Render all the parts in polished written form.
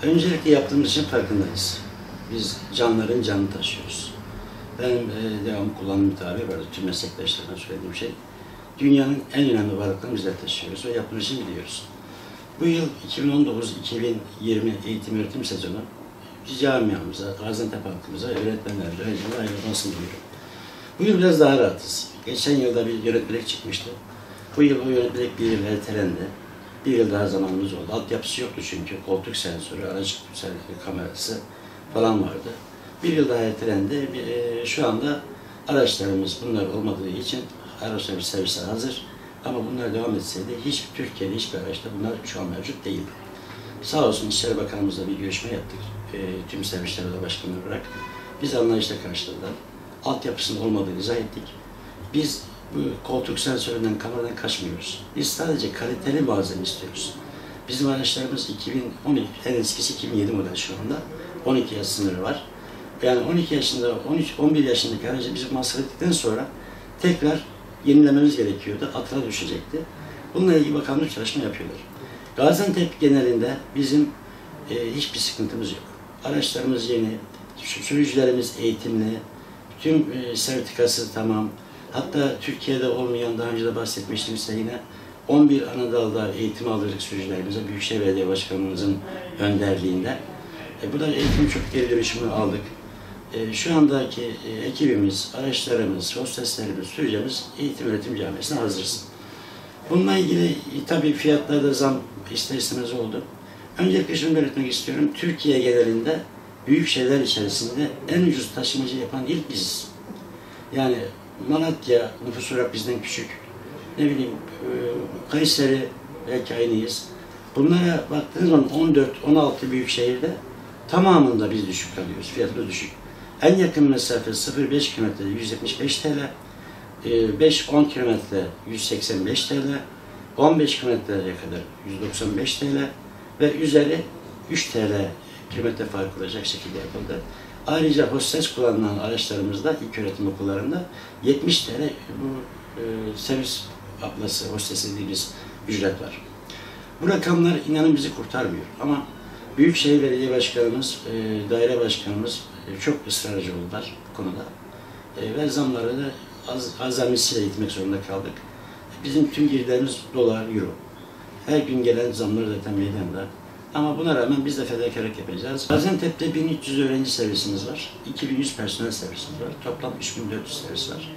Öncelikle yaptığımız için farkındayız. Biz canların canını taşıyoruz. Benim devamlı kullandığım bir tabir vardı, tüm meslektaşlarına söylediğim şey. Dünyanın en önemli varlıklarını bizler taşıyoruz ve yaptığımız için biliyoruz. Bu yıl 2019-2020 eğitim öğretim sezonu camiamıza, Gaziantep halkımıza, öğretmenlerimize, öğrencilerimize hayırlı olsun diliyorum. Bu yıl biraz daha rahatız. Geçen yılda bir yönetmelik çıkmıştı. Bu yıl o yönetmelik bir yıl ertelendi. Bir yıl daha zamanımız oldu. Altyapısı yoktu çünkü. Koltuk sensörü, araç kamerası falan vardı. Bir yıl daha ertelendi. Şu anda araçlarımız bunlar olmadığı için araçlarımız servise hazır. Ama bunlar devam etseydi Türkiye'de hiçbir araçta bunlar şu an mevcut değildi. Sağ olsun İçişleri Bakanımızla bir görüşme yaptık. Tüm servisler oda başkanı olarak. Biz anlayışla karşıladılar. Altyapısının olmadığını izah ettik. Biz bu koltuk sensöründen, kameradan kaçmıyoruz. Biz sadece kaliteli malzeme istiyoruz. Bizim araçlarımız 2012, en eskisi 2007 model şu anda. 12 yaş sınırı var. Yani 12 yaşında, 13-11 yaşındaki aracı biz masraf ettikten sonra tekrar yenilememiz gerekiyordu. Atığa düşecekti. Bununla ilgili bakanlık çalışma yapıyorlar. Gaziantep genelinde bizim hiçbir sıkıntımız yok. Araçlarımız yeni, sürücülerimiz eğitimli, tüm sertifikası tamam. Hatta Türkiye'de olmayan, daha önce de bahsetmiştim size yine 11 Anadolu'da eğitim aldırdık sürücülerimize, Büyükşehir Belediye Başkanımızın önderliğinde. Bu da eğitim çok geri dönüşümü aldık. Şu andaki ekibimiz, araçlarımız, hosteslerimiz, sürücümüz eğitim öğretim camiasına hazırız. Bununla ilgili tabii fiyatlarda zam ister istemez oldu. Öncelikle şunu belirtmek istiyorum. Türkiye genelinde büyük şehirler içerisinde en ucuz taşımacı yapan ilk biziz. Yani Malatya nüfus olarak bizden küçük. Ne bileyim Kayseri belki aynıyız. Bunlara baktığınız zaman 14-16 büyük şehirde tamamında biz düşük kalıyoruz. Fiyatımız düşük. En yakın mesafe 0-5 kilometrede 175 TL, 5-10 kilometre 185 TL, 15 kilometreye kadar 195 TL ve üzeri 3 TL kilometre fark olacak şekilde yapıldı. Ayrıca hostes kullanılan araçlarımızda ilköğretim okullarında 70 TL bu servis ablası, hostes dediğimiz ücret var. Bu rakamlar inanın bizi kurtarmıyor ama Büyükşehir Belediye Başkanımız, daire başkanımız çok ısrarcı oldular bu konuda. Ve zamları da azamisiyle gitmek zorunda kaldık. Bizim tüm girdilerimiz dolar, euro. Her gün gelen zamları zaten meydanda. Ama buna rağmen biz de fedakarlık yapacağız. Gaziantep'te 1300 öğrenci servisimiz var. 2100 personel servisimiz var. Toplam 3400 servis var.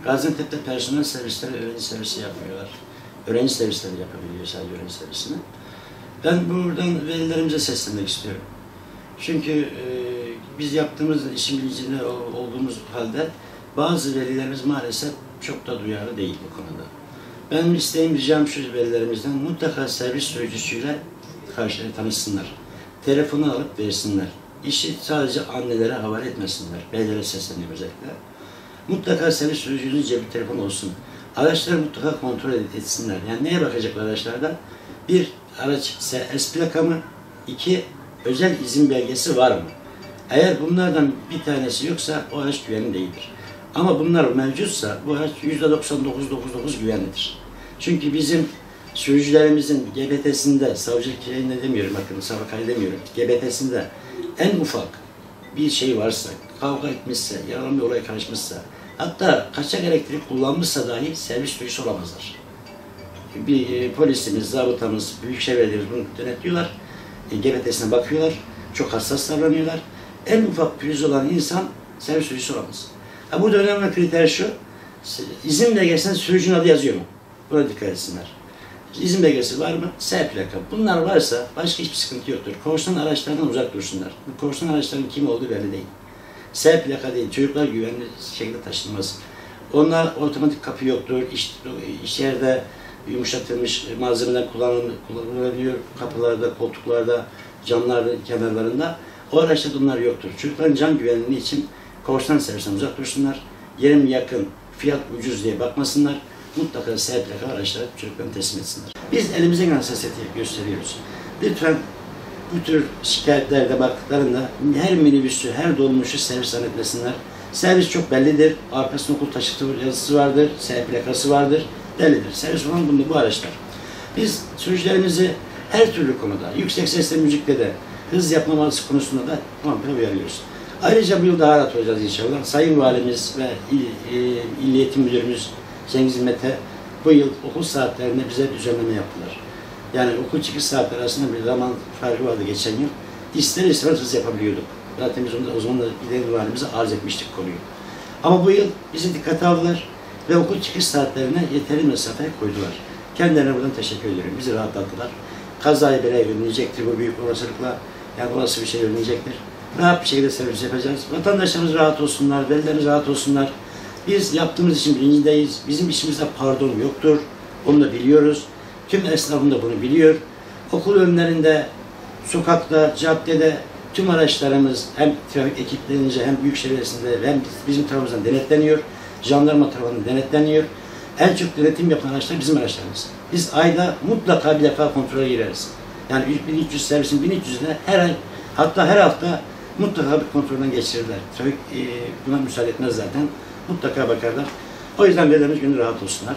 Gaziantep'te personel servisleri öğrenci servisi yapmıyorlar. Öğrenci servisleri yapabiliyor sadece öğrenci servisini. Ben buradan velilerimize seslenmek istiyorum. Çünkü biz yaptığımız işin bilincinde olduğumuz halde bazı velilerimiz maalesef çok da duyarlı değil bu konuda. Benim isteğim, ricam şu velilerimizden mutlaka servis sürücüsüyle tanışsınlar. Telefonu alıp versinler. İşi sadece annelere havale etmesinler. Beylere sesleniyor özellikle. Mutlaka servis sürücünün cebi telefonu olsun. Araçları mutlaka kontrol etsinler. Yani neye bakacaklar araçlarda? Bir, araç S plaka mı? İki, özel izin belgesi var mı? Eğer bunlardan bir tanesi yoksa o araç güvenli değildir. Ama bunlar mevcutsa bu araç %99.99 güvenlidir. Çünkü bizim sürücülerimizin GBT'sinde, savcılık yayını demiyorum, bakın sabıkayı demiyorum, GBT'sinde en ufak bir şey varsa, kavga etmişse, yaralı bir olay karışmışsa, hatta kaçak elektrik kullanmışsa dahi servis sürücüsü olamazlar. Bir polisimiz, zabıtamız, Büyükşehir Belediye'miz bunu denetliyorlar, GBT'sine bakıyorlar, çok hassas davranıyorlar. En ufak pürüz olan insan servis sürücüsü olamaz. Burada önemli kriter şu, izin belgesinde sürücünün adı yazıyor mu? Buna dikkat etsinler. İzin belgesi var mı? S plaka. Bunlar varsa başka hiçbir sıkıntı yoktur. Korsan araçlardan uzak dursunlar. Bu korsan araçların kim olduğu belli değil. S plaka değil. Çocuklar güvenli şekilde taşınmaz. Onlar otomatik kapı yoktur. İş yerde yumuşatılmış malzemeler kullanılabiliyor. Kapılarda, koltuklarda, camlarda, kenarlarında. O araçlarda bunlar yoktur. Çocukların can güvenliği için korsan servisinden uzak dursunlar. Yerim yakın, fiyat ucuz diye bakmasınlar. Mutlaka S plaka araçları çocuklarını teslim etsinler. Biz elimizden gelen hassasiyeti gösteriyoruz. Lütfen bu tür şikayetlerde baktıklarında her minibüsü, her dolmuşu servis zannetmesinler. Servis çok bellidir. Arkasında okul taşıtı yazısı vardır, S plakası vardır. Bellidir. Servis olan bu araçlar. Biz sürücülerimizi her türlü konuda, yüksek sesle müzikte de, hız yapmaması konusunda da komple uyarıyoruz. Ayrıca bu yıl daha rahat olacağız inşallah. Sayın Valimiz ve İl Eğitim Müdürümüz Cengiz Mete bu yıl okul saatlerinde bize düzenleme yaptılar. Yani okul çıkış saatleri arasında bir zaman farkı vardı geçen yıl. İster istemez hız yapabiliyorduk. Zaten biz o zaman da İl Valimize arz etmiştik konuyu. Ama bu yıl bizi dikkate aldılar ve okul çıkış saatlerine yeterli mesafe koydular. Kendilerine buradan teşekkür ediyorum. Bizi rahatlattılar. Kazayı belaya önleyecektir bu büyük olasılıkla. Yani olası bir şey önleyecektir. Rahat bir şekilde servis yapacağız. Vatandaşlarımız rahat olsunlar, velilerimiz rahat olsunlar. Biz yaptığımız için bilincindeyiz. Bizim işimizde pardon yoktur. Onu da biliyoruz. Tüm esnafım da bunu biliyor. Okul önlerinde, sokakta, caddede tüm araçlarımız hem trafik ekiplerince hem Büyükşehir Belediyesi'nde hem bizim tarafımızdan denetleniyor. Jandarma tarafından denetleniyor. En çok denetim yapan araçlar bizim araçlarımız. Biz ayda mutlaka bir defa kontrole gireriz. Yani 1300 servisin 1300'üne her ay, hatta her hafta mutlaka bir kontrolden geçirirler. Trafik buna müsaade etmez zaten. Mutlaka bakarlar. O yüzden velilerimiz gönül rahat olsunlar.